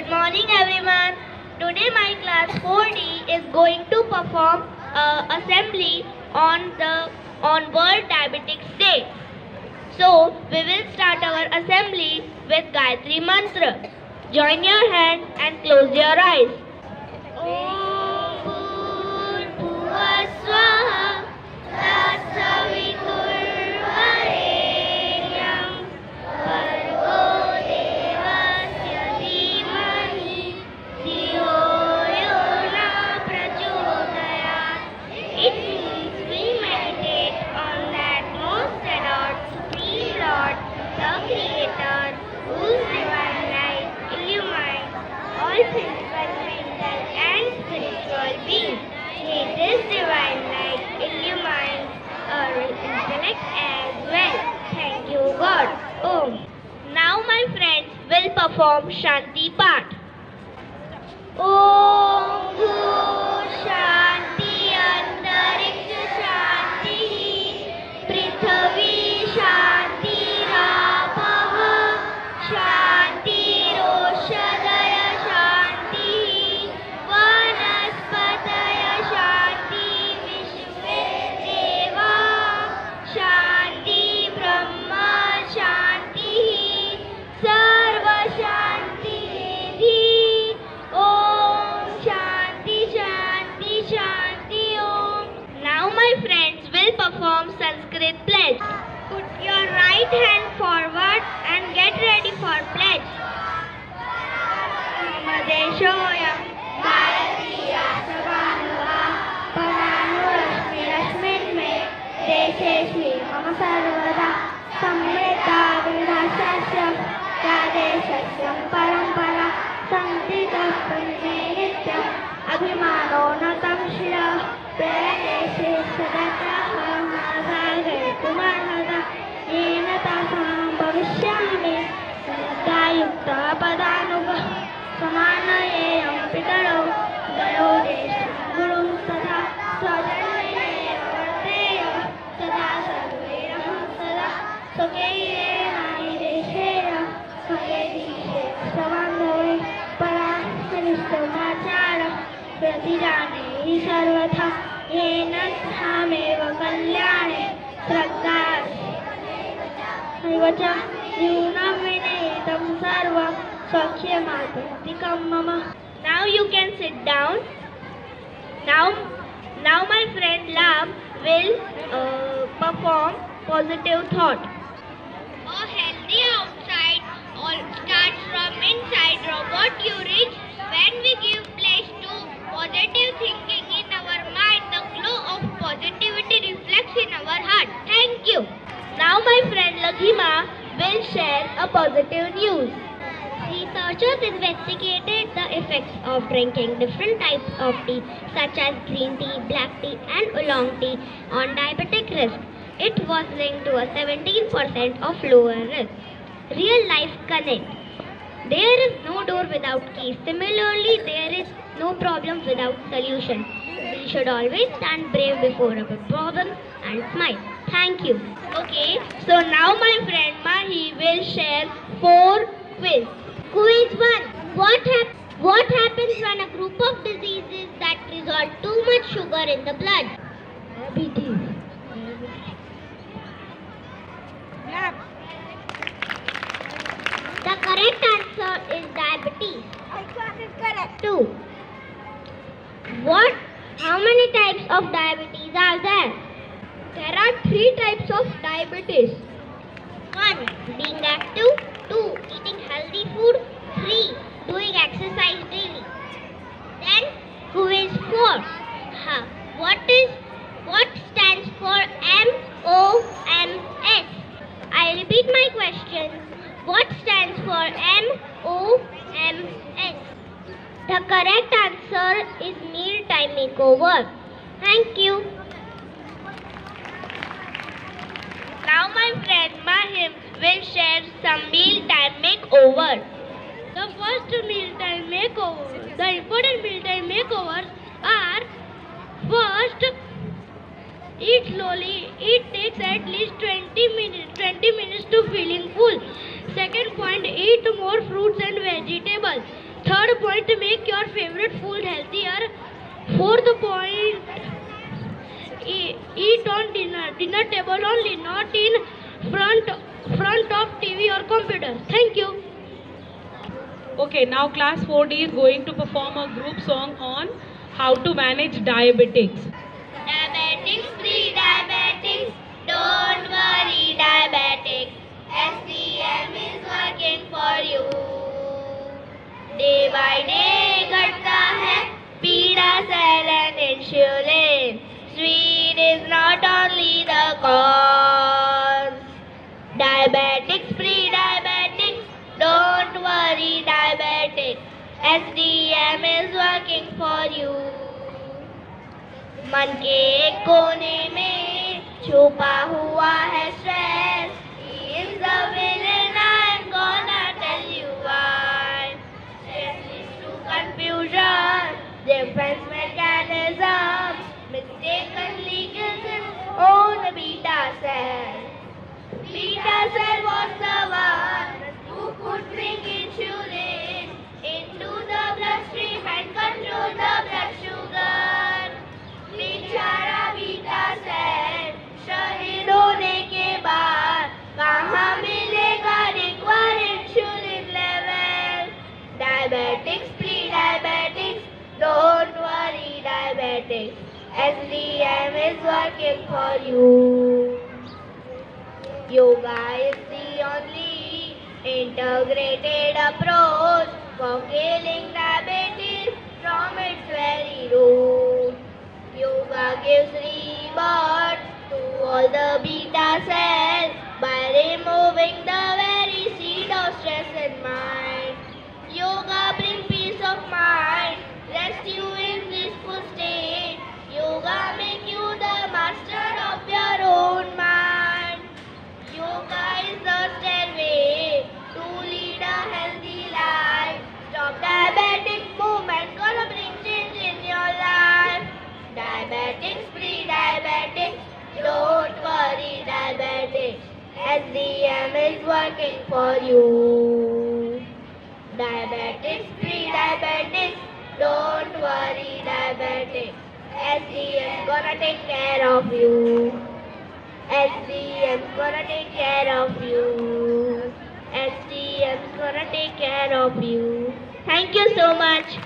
Good morning everyone. Today my class 4D is going to perform assembly on World Diabetics Day. So we will start our assembly with Gayatri Mantra. Join your hands and close your eyes. Om Bhurbhuvah Swaha Tatsaviturvarenyam Bhargo Devasya Dhimahi Dhiyo Yo Na Prachodayat. It means we meditate on that most adored Supreme Lord, the Creator, whose divine light illumines all physical, mental and spiritual beings. May this divine light illumines our intellect as well. Thank you God. Om. Now my friends will perform Shanti Path. Om Bhur Shanti Antariksha Shanti Prithvi Shanti Rapaha Shanti Roshadaya Shanti Vanaspataya Shanti Vishve Deva Shanti Brahma Shanti Sarva Shanti Nidhi. Om Shanti Shanti Shanti Om. Now my friends will perform Sanskrit pledge. Put your right hand forward and get ready for pledge. Namadeshoyam Bharatiya Savanava Pavanurashmirashmin me Desheshmi Mama Sarvada Samrita Vinashasya Radeshasyam Parampara Santita Punne Nityam Abhimano Natam Shira Pradeshe Sadataha Mahagayatumarhada Yena Tasam Bhavishyami Dayukta Padanuga Samanayam Pitaro Dayo Desha Guru Sada Swajanaya Varteya Sada Sarvera Sada Sokeya Nai Desheya Sokedishe Savandhave Paranistamachara Pratijane Sarvatha Yena Dhameva Kalyane Sraddha Vacha Yunam Vinetam Sarva Sakhyamatikam Mama. Now you can sit down. Now my friend Love will perform positive thought. A healthy outside all starts from inside. What you reach when we give place to positive thinking in our mind, the glow of positivity reflects in our heart. Thank you. Now my friend Laghima will share a positive news. Researchers investigated the effects of drinking different types of tea such as green tea, black tea and oolong tea on diabetic risk. It was linked to a 17% of lower risk. Real life connect. There is no door without key. Similarly, there is no problem without solution. We should always stand brave before our problems and smile. Thank you. Okay, so now my friend Mahi will share 4 quiz. Quiz 1. What happens when a group of diseases that result too much sugar in the blood? Diabetes. The correct answer is diabetes. I got it correct. 2. How many types of diabetes are there? There are 3 types of diabetes. 1. Being active. 2. Eating healthy food. 3. Doing exercise daily. Then quiz 4. What stands for MOMS? I repeat my question. What stands for MOMS? The correct answer is mealtime makeover. Thank you. Now my friend Mahim will share some mealtime makeover. The first mealtime makeover. The important mealtime makeovers are: first, eat slowly. It takes at least 20 minutes to feeling full. Second point, eat more fruits and vegetables. Third point, make your favorite food healthier. Fourth point, eat on dinner table only, not in front of TV or computer. Thank you. Okay, now class 4D is going to perform a group song on how to manage diabetics. Diabetics, pre-diabetics, don't worry, diabetics. SDM is working for you. Day by day घटता है पीड़ा cell and insulin. Sweet is not only the cause. Diabetics, pre-diabetics, don't worry, diabetics. SDM is working for you. मन के एक कोने में छुपा हुआ है stress. He is the villain, I'm gonna tell you why. Stress leads to confusion, defense mechanism, mistakenly kills its own beta cell. Beta cell was the one who could bring insulin into the bloodstream and control the blood sugar. बेचारा beta cell शहीद होने के बाद कहाँ मिलेगा required insulin level. Diabetics, pre diabetics, don't worry diabetics. SDM is working for you. Yoga is the only integrated approach for killing diabetes from its very root. Yoga gives rebirth to all the beta cells by removing the very seed of stress in mind. Yoga brings peace of mind, rest you in blissful state. Yoga make you the master of your own mind. Yoga is the stairway to lead a healthy life. Stop diabetic movement, gonna bring change in your life. Diabetics, pre-diabetics, don't worry, diabetics. SDM is working for you. Diabetics, pre-diabetics, don't worry, diabetics. SDM gonna take care of you. SDM's gonna take care of you. SDM's gonna take care of you. Thank you so much.